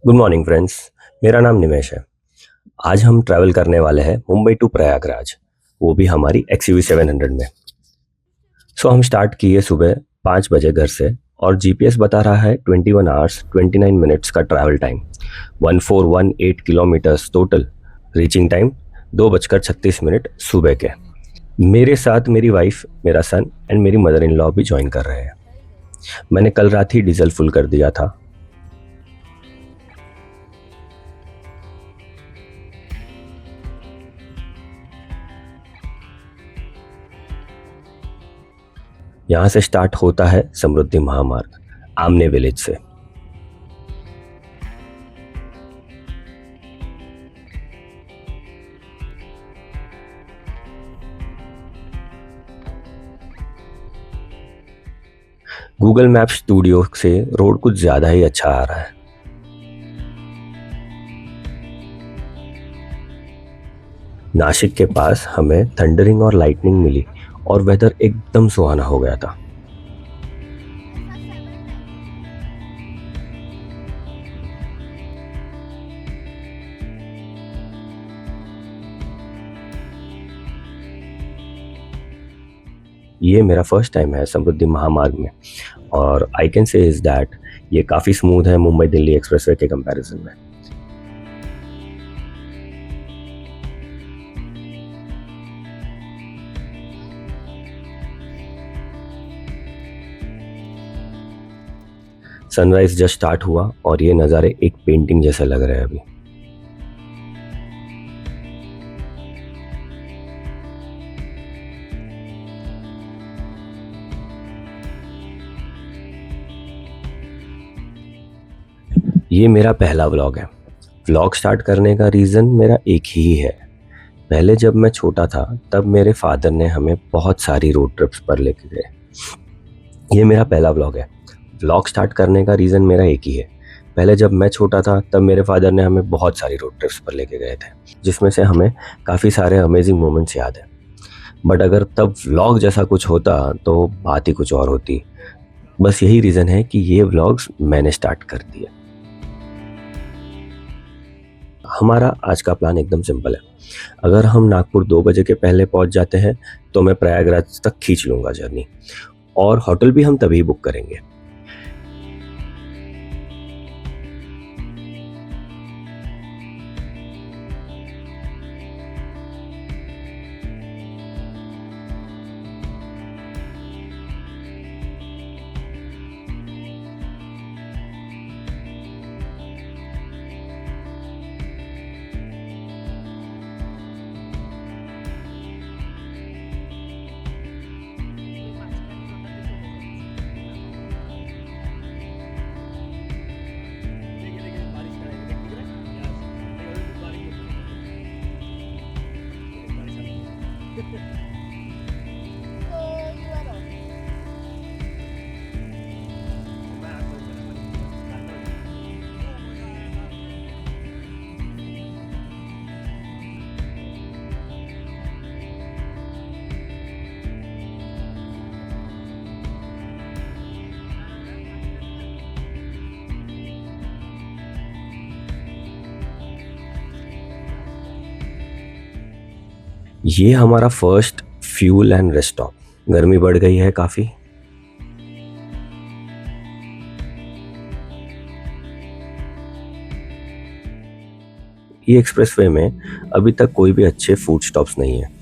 Good morning friends. मेरा नाम निमेश है। आज हम ट्रैवल करने वाले हैं मुंबई टू प्रयागराज, वो भी हमारी XUV 700 में। हम स्टार्ट किए सुबह 5 बजे घर से और जीपीएस बता रहा है 21 आवर्स 29 मिनट्स का travel time, 1418 kilometres total. Reaching time 2:36 सुबह के। मेरे साथ मेरी वाइफ, मेरा सन एंड मेरी मदर इन लॉ भी ज्वाइन कर रहे हैं। मैंने कल रात ही डीजल फुल कर दिया था। यहाँ से स्टार्ट होता है समृद्धि महामार्ग आमने विलेज से। गूगल मैप स्टूडियो से रोड कुछ ज्यादा ही अच्छा आ रहा है। नासिक के पास हमें थंडरिंग और लाइटनिंग मिली और वेदर एकदम सुहाना हो गया था। ये मेरा फर्स्ट टाइम है समृद्धि महामार्ग में और I can say is that ये काफ़ी स्मूथ है मुंबई दिल्ली एक्सप्रेसवे के कंपैरिजन में। सनराइज जस्ट स्टार्ट हुआ और ये नज़ारे एक पेंटिंग जैसे लग रहे हैं अभी। ये मेरा पहला व्लॉग है। व्लॉग स्टार्ट करने का रीज़न मेरा एक ही है। पहले जब मैं छोटा था तब मेरे फादर ने हमें बहुत सारी रोड ट्रिप्स पर लेके गए। ये मेरा पहला व्लॉग है। व्लॉग स्टार्ट करने का रीज़न मेरा एक ही है। पहले जब मैं छोटा था तब मेरे फादर ने हमें बहुत सारी रोड ट्रिप्स पर लेके गए थे, जिसमें से हमें काफ़ी सारे अमेजिंग मोमेंट्स याद हैं। बट अगर तब व्लॉग जैसा कुछ होता तो बात ही कुछ और होती। बस यही रीज़न है कि ये व्लॉग्स मैंने स्टार्ट कर दिए। हमारा आज का प्लान एकदम सिंपल है। अगर हम नागपुर 2 बजे के पहले पहुंच जाते हैं तो मैं प्रयागराज तक खींच लूँगा जर्नी, और होटल भी हम तभी बुक करेंगे। ये हमारा first fuel and rest stop. गर्मी बढ़ गई है काफ़ी। ये एक्सप्रेसवे में अभी तक कोई भी अच्छे फूड स्टॉप्स नहीं है।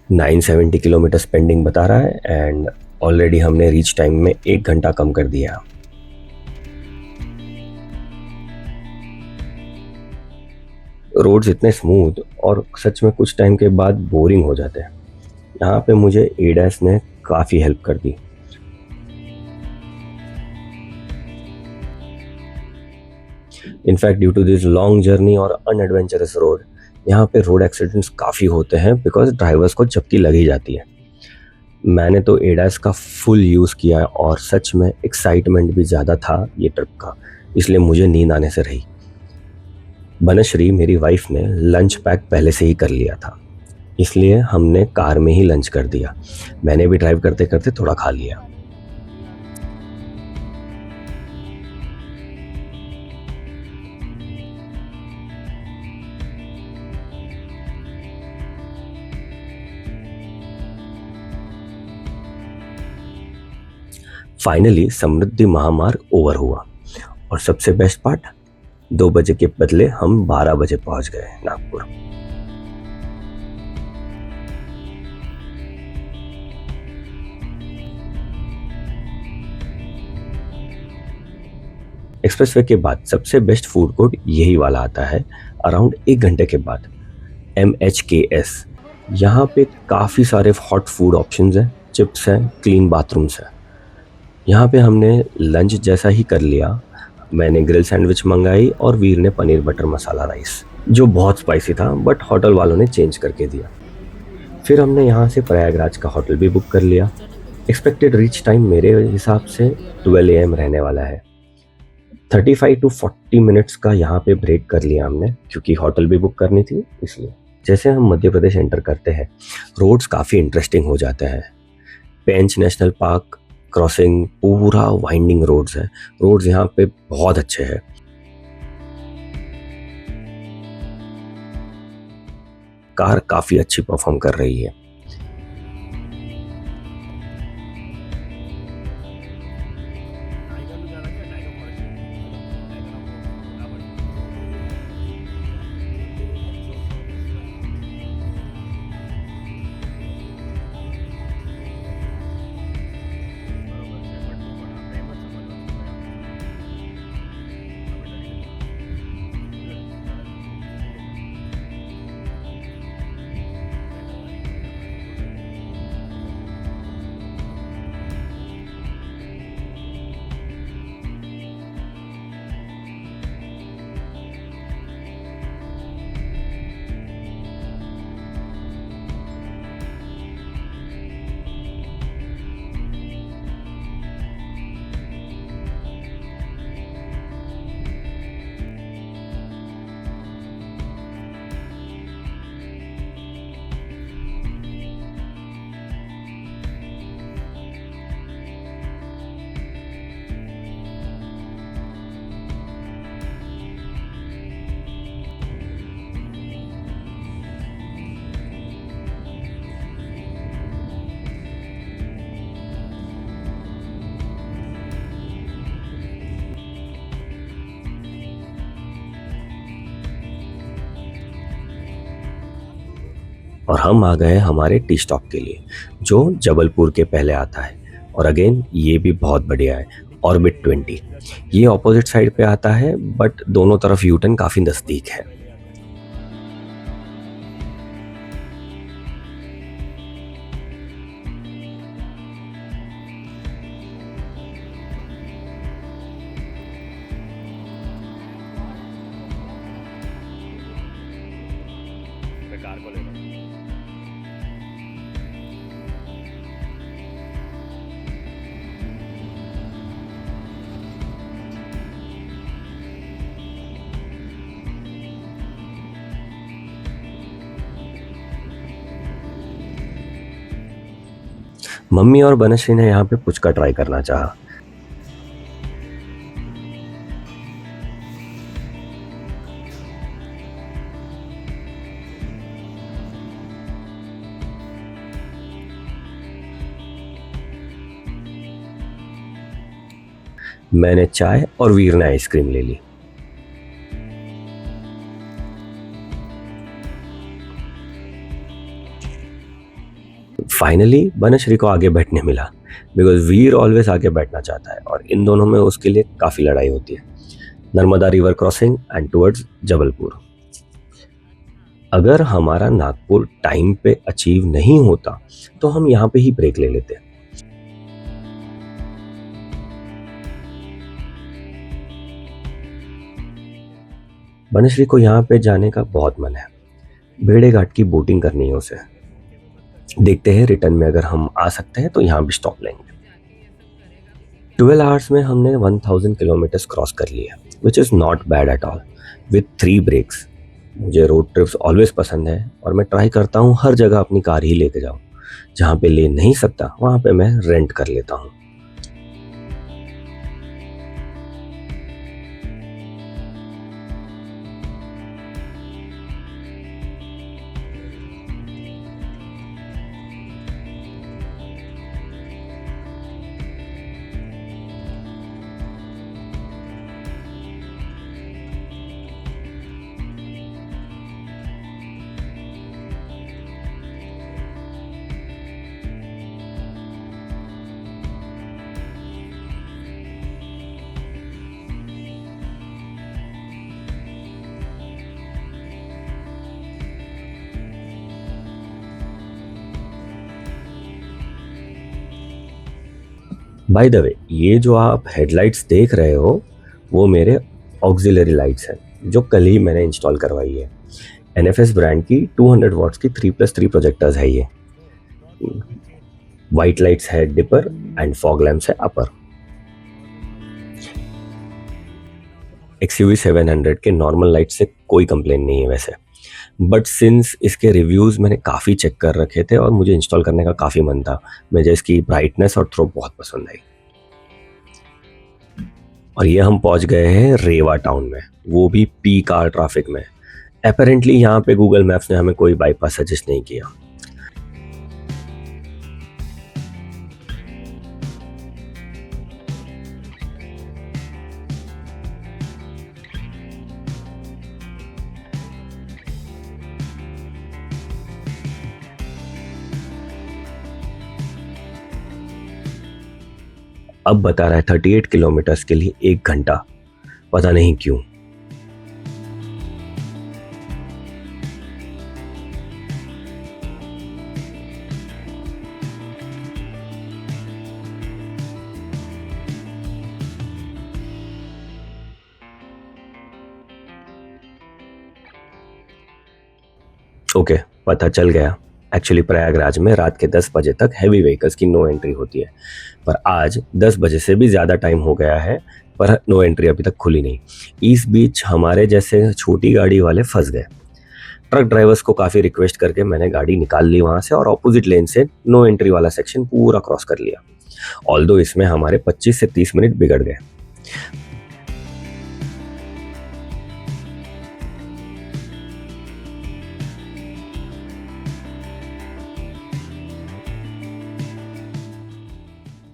$970 पेंडिंग बता रहा है एंड ऑलरेडी हमने रीच टाइम में 1 घंटा कम कर दिया। रोड्स इतने स्मूथ और सच में कुछ टाइम के बाद बोरिंग हो जाते हैं। यहाँ पे मुझे एडैस ने काफ़ी हेल्प कर दी। In fact due to this long journey और अनएडवेंचरस रोड, यहाँ पे रोड एक्सीडेंट्स काफ़ी होते हैं बिकॉज ड्राइवर्स को झपकी लग ही जाती है। मैंने तो एडास का फुल यूज़ किया और सच में एक्साइटमेंट भी ज़्यादा था ये ट्रिप का, इसलिए मुझे नींद आने से रही। बनश्री मेरी वाइफ ने लंच पैक पहले से ही कर लिया था, इसलिए हमने कार में ही लंच कर दिया। मैंने भी ड्राइव करते करते थोड़ा खा लिया। फाइनली समृद्धि महामार्ग ओवर हुआ और सबसे बेस्ट पार्ट, 2 बजे के बदले हम 12 बजे पहुंच गए नागपुर। एक्सप्रेसवे के बाद सबसे बेस्ट फूड कोर्ट यही वाला आता है अराउंड 1 घंटे के बाद, MHKS। यहाँ पे काफ़ी सारे हॉट फूड ऑप्शंस हैं, चिप्स हैं, क्लीन बाथरूम्स हैं। यहाँ पे हमने लंच जैसा ही कर लिया। मैंने ग्रिल सैंडविच मंगाई और वीर ने पनीर बटर मसाला राइस, जो बहुत स्पाइसी था बट होटल वालों ने चेंज करके दिया। फिर हमने यहाँ से प्रयागराज का होटल भी बुक कर लिया। एक्सपेक्टेड रीच टाइम मेरे हिसाब से 12 AM रहने वाला है। 35 to 40 मिनट्स का यहाँ पे ब्रेक कर लिया हमने, क्योंकि होटल भी बुक करनी थी इसलिए। जैसे हम मध्य प्रदेश एंटर करते हैं, रोड्स काफ़ी इंटरेस्टिंग हो जाते हैं। पेंच नेशनल पार्क क्रॉसिंग पूरा वाइंडिंग रोड्स है। रोड्स यहाँ पे बहुत अच्छे हैं। कार काफ़ी अच्छी परफॉर्म कर रही है। और हम आ गए हमारे टी स्टॉप के लिए, जो जबलपुर के पहले आता है। और अगेन ये भी बहुत बढ़िया है, ऑर्बिट 20। ये ऑपोजिट साइड पे आता है बट दोनों तरफ यूटर्न काफ़ी नज़दीक है। कार को ले लो। मम्मी और बनश्री ने यहाँ पे पुचका ट्राई करना चाहा। मैंने चाय और वीर ने आइसक्रीम ले ली। फाइनली बनश्री को आगे बैठने मिला, बिकॉज वीर ऑलवेज आगे बैठना चाहता है और इन दोनों में उसके लिए काफ़ी लड़ाई होती है। Narmada river crossing and towards Jabalpur. अगर हमारा नागपुर टाइम पे अचीव नहीं होता तो हम यहाँ पे ही ब्रेक ले लेते। बनश्री को यहाँ पे जाने का बहुत मन है। भेड़े घाट की बोटिंग करनी है उसे। देखते हैं रिटर्न में अगर हम आ सकते हैं तो यहाँ भी स्टॉप लेंगे। 12 आवर्स में हमने 1000 किलोमीटर्स क्रॉस कर लिया, which is not bad at all, with 3 breaks. मुझे रोड ट्रिप्स ऑलवेज पसंद है और मैं ट्राई करता हूँ हर जगह अपनी कार ही लेके जाऊँ। जहाँ पे ले नहीं सकता वहाँ पे मैं रेंट कर लेता हूँ। बाय द वे, ये जो आप हेडलाइट्स देख रहे हो वो मेरे ऑक्सिलरी लाइट्स हैं जो कल ही मैंने इंस्टॉल करवाई है। NFS ब्रांड की 200 वॉट्स की 3+3 प्रोजेक्टर्स है ये। वाइट लाइट्स है डिपर एंड फॉग लैम्प्स है अपर। XUV 700 के नॉर्मल लाइट से कोई कंप्लेन नहीं है वैसे, बट सिंस इसके रिव्यूज़ मैंने काफ़ी चेक कर रखे थे और मुझे इंस्टॉल करने का काफ़ी मन था, मुझे इसकी ब्राइटनेस और थ्रो बहुत पसंद आई। और ये हम पहुंच गए हैं रेवा टाउन में, वो भी पीक आवर ट्रैफिक में। अपेरेंटली यहाँ पे गूगल मैप्स ने हमें कोई बाईपास सजेस्ट नहीं किया। अब बता रहा है 38 किलोमीटर्स के लिए 1 घंटा, पता नहीं क्यों। ओके, पता चल गया। एक्चुअली प्रयागराज में रात के 10 बजे तक हैवी व्हीकल्स की नो एंट्री होती है, पर आज 10 बजे से भी ज़्यादा टाइम हो गया है पर नो एंट्री अभी तक खुली नहीं। इस बीच हमारे जैसे छोटी गाड़ी वाले फंस गए। ट्रक ड्राइवर्स को काफ़ी रिक्वेस्ट करके मैंने गाड़ी निकाल ली वहाँ से और ऑपोजिट लेन से नो एंट्री वाला सेक्शन पूरा क्रॉस कर लिया। ऑल्दो इसमें हमारे 25 से 30 मिनट बिगड़ गए।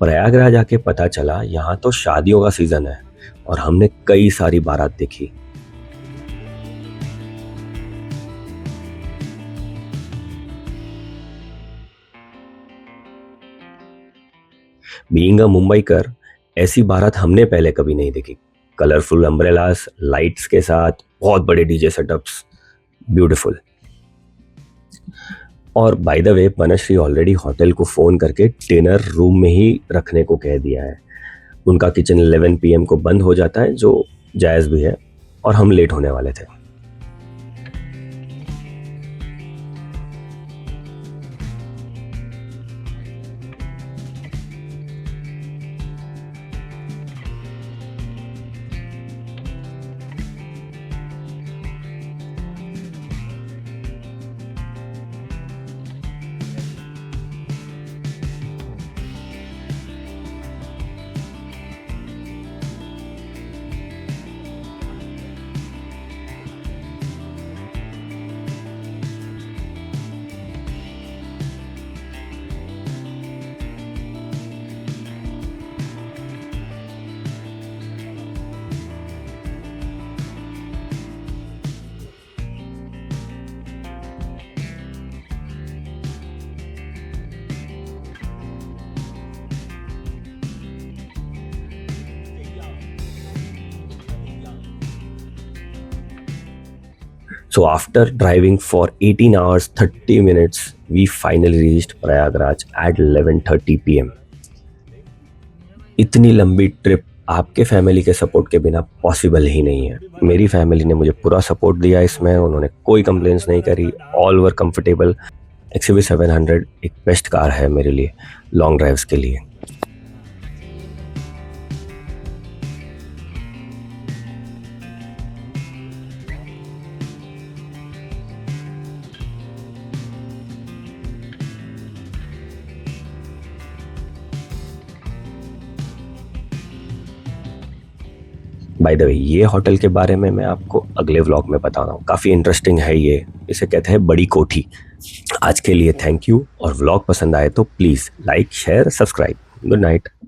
प्रयागराज आके पता चला यहाँ तो शादियों का सीजन है और हमने कई सारी बारात देखी। बीइंग अ मुंबईकर, ऐसी बारात हमने पहले कभी नहीं देखी। कलरफुल अम्ब्रेलास, लाइट्स के साथ बहुत बड़े डीजे सेटअप्स, ब्यूटीफुल। और by the way, Banashree already hotel को फ़ोन करके डिनर रूम में ही रखने को कह दिया है। उनका किचन 11 PM को बंद हो जाता है, जो जायज़ भी है, और हम लेट होने वाले थे। So after driving for 18 hours 30 minutes, we finally reached Prayagraj at 11:30 PM. इतनी लंबी ट्रिप आपके फैमिली के सपोर्ट के बिना पॉसिबल ही नहीं है। मेरी फैमिली ने मुझे पूरा सपोर्ट दिया इसमें, उन्होंने कोई कंप्लेंट्स नहीं करी, ऑल वर कंफर्टेबल। XUV 700 एक बेस्ट कार है मेरे लिए लॉन्ग ड्राइव्स के लिए। बाय द वे, ये होटल के बारे में मैं आपको अगले व्लॉग में बता रहा हूँ, काफ़ी इंटरेस्टिंग है ये। इसे कहते हैं बड़ी कोठी। आज के लिए थैंक यू, और व्लॉग पसंद आए तो please like share subscribe. Good night.